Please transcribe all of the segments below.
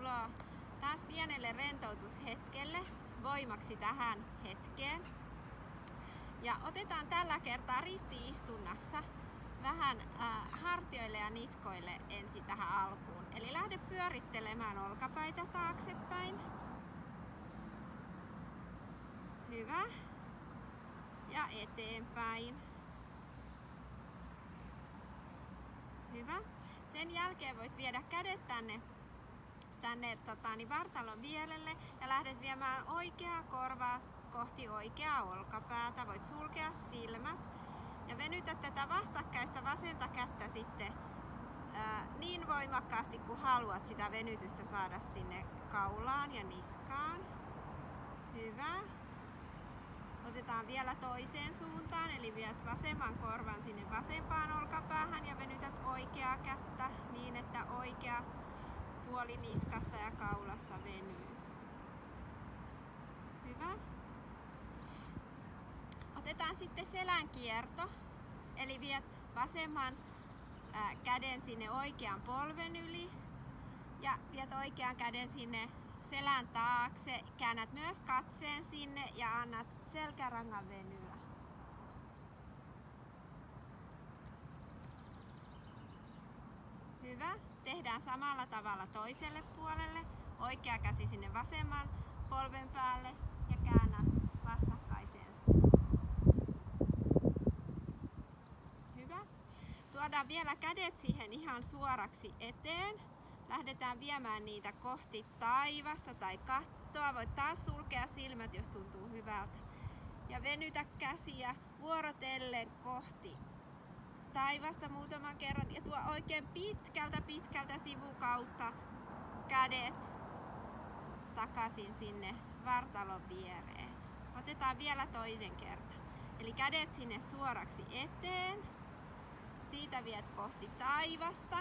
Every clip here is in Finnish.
tervetuloa taas pienelle rentoutushetkelle voimaksi tähän hetkeen. Ja otetaan tällä kertaa risti-istunnassa vähän hartioille ja niskoille ensin tähän alkuun. Eli lähde pyörittelemään olkapäitä taaksepäin. Hyvä. Ja eteenpäin. Hyvä. Sen jälkeen voit viedä kädet tänne vartalon vierelle ja lähdet viemään oikeaa korvaa kohti oikeaa olkapäätä. Voit sulkea silmät ja venytä tätä vastakkaista vasenta kättä sitten niin voimakkaasti kuin haluat sitä venytystä saada sinne kaulaan ja niskaan. Hyvä. Otetaan vielä toiseen suuntaan, eli viet vasemman korvan sinne vasempaan olkapäähän ja venytät oikeaa kättä niin, että oikea puoli niskasta ja kaulasta venyy. Hyvä. Otetaan sitten selän kierto, eli viet vasemman käden sinne oikean polven yli ja viet oikean käden sinne selän taakse. Käännät myös katseen sinne ja annat selkärangan venyä. Hyvä. Tehdään samalla tavalla toiselle puolelle. Oikea käsi sinne vasemman polven päälle ja käännä vastakkaiseen suuntaan. Hyvä. Tuodaan vielä kädet siihen ihan suoraksi eteen. Lähdetään viemään niitä kohti taivasta tai kattoa. Voit taas sulkea silmät, jos tuntuu hyvältä. Ja venytä käsiä vuorotellen kohti taivasta muutaman kerran. Ja tuo oikein pitkältä sivukautta kädet takaisin sinne vartalon viereen. Otetaan vielä toinen kerta. Eli kädet sinne suoraksi eteen. Siitä viet kohti taivasta.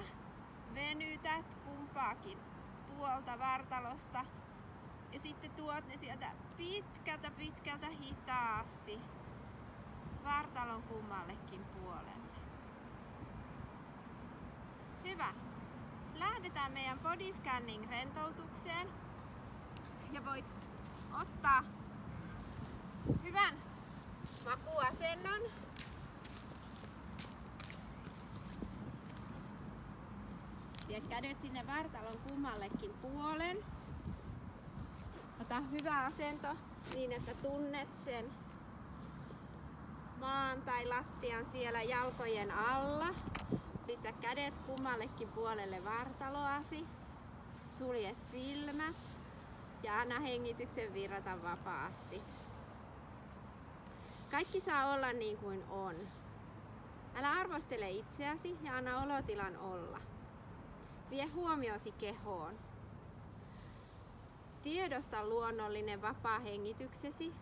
Venytät kumpaakin puolta vartalosta ja sitten tuot ne sieltä pitkältä hitaasti vartalon kummallekin puolelle. Hyvä. Lähdetään meidän body scanning rentoutukseen ja voit ottaa hyvän makuasennon. Vie kädet sinne vartalon kummallekin puolen. Ota hyvä asento niin, että tunnet sen maan tai lattian siellä jalkojen alla. Pistä kädet kummallekin puolelle vartaloasi. Sulje silmät ja anna hengityksen virrata vapaasti. Kaikki saa olla niin kuin on. Älä arvostele itseäsi ja anna olotilan olla. Vie huomiosi kehoon. Tiedosta luonnollinen vapaa hengityksesi.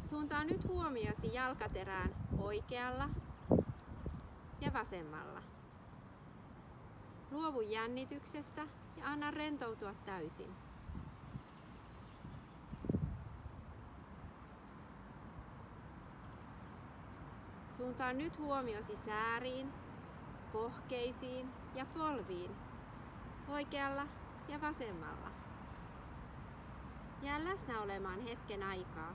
Suuntaa nyt huomiosi jalkaterään oikealla ja vasemmalla. Luovu jännityksestä ja anna rentoutua täysin. Suuntaa nyt huomiosi sääriin, pohkeisiin ja polviin, oikealla ja vasemmalla. Jää läsnä olemaan hetken aikaa.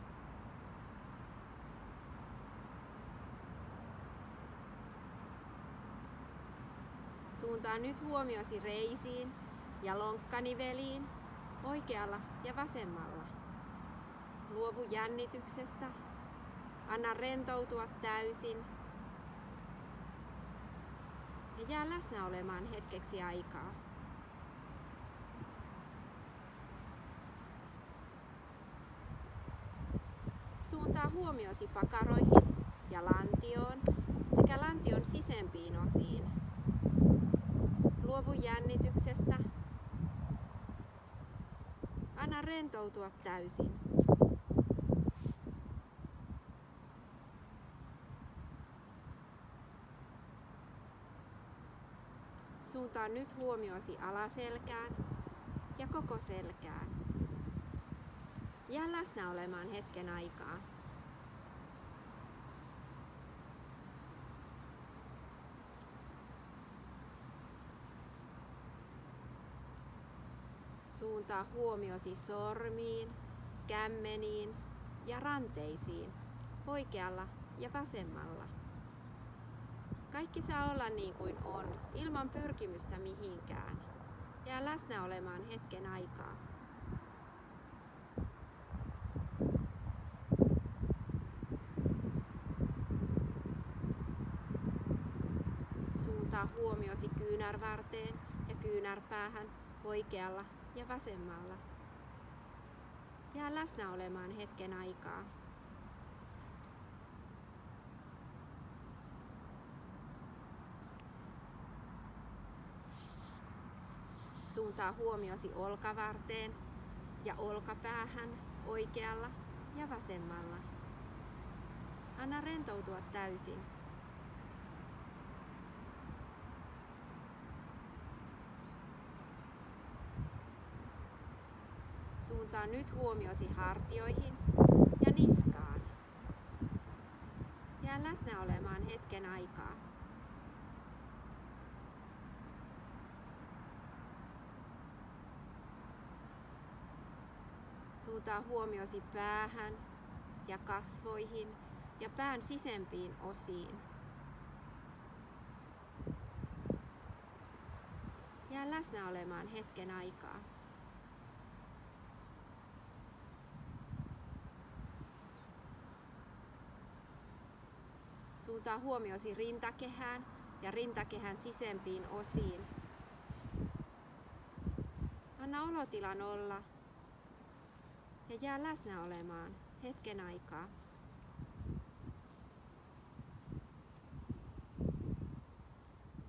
Suuntaa nyt huomiosi reisiin ja lonkkaniveliin, oikealla ja vasemmalla. Luovu jännityksestä. Anna rentoutua täysin ja jää läsnä olemaan hetkeksi aikaa. Suuntaa huomiosi pakaroihin ja lantioon sekä lantion sisempiin osiin. Luovu jännityksestä. Anna rentoutua täysin. Suuntaa nyt huomiosi alaselkään ja koko selkään. Jää läsnä olemaan hetken aikaa. Suuntaa huomiosi sormiin, kämmeniin ja ranteisiin, oikealla ja vasemmalla. Kaikki saa olla niin kuin on, ilman pyrkimystä mihinkään. Jää läsnä olemaan hetken aikaa. Suuntaa huomiosi kyynärvarteen ja kyynärpäähän, oikealla ja vasemmalla. Jää läsnä olemaan hetken aikaa. Suuntaa huomiosi olkavarteen ja olkapäähän, oikealla ja vasemmalla. Anna rentoutua täysin. Suuntaa nyt huomiosi hartioihin ja niskaan. Jää läsnä olemaan hetken aikaa. Suuntaa huomiosi päähän ja kasvoihin ja pään sisempiin osiin. Jää läsnä olemaan hetken aikaa. Suuntaa huomiosi rintakehään ja rintakehän sisempiin osiin. Anna olotilan olla ja jää läsnä olemaan hetken aikaa.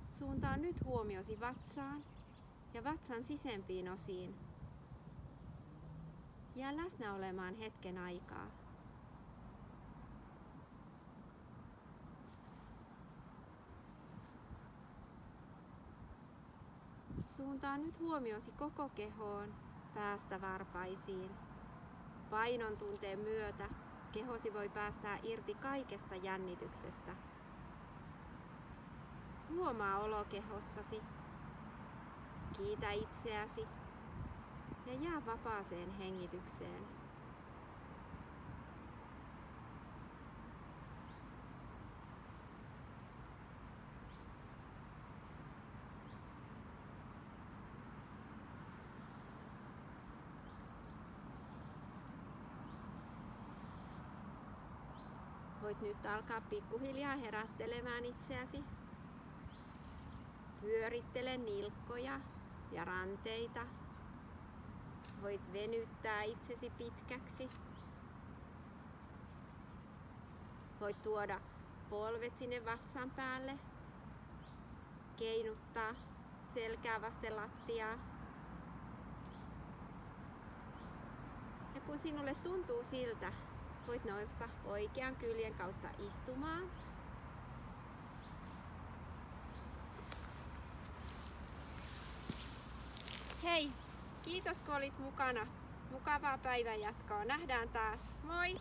Suuntaa nyt huomiosi vatsaan ja vatsan sisempiin osiin. Jää läsnä olemaan hetken aikaa. Suuntaa nyt huomiosi koko kehoon, päästä varpaisiin. Painon tunteen myötä kehosi voi päästää irti kaikesta jännityksestä. Huomaa olo kehossasi. Kiitä itseäsi ja jää vapaaseen hengitykseen. Voit nyt alkaa pikkuhiljaa herättelemään itseäsi. Pyörittele nilkkoja ja ranteita. Voit venyttää itsesi pitkäksi. Voit tuoda polvet sinne vatsan päälle. Keinuttaa selkää vasten lattiaa. Ja kun sinulle tuntuu siltä, voit nousta oikean kyljen kautta istumaan. Hei! Kiitos kun olit mukana. Mukavaa päivänjatkoa. Nähdään taas. Moi!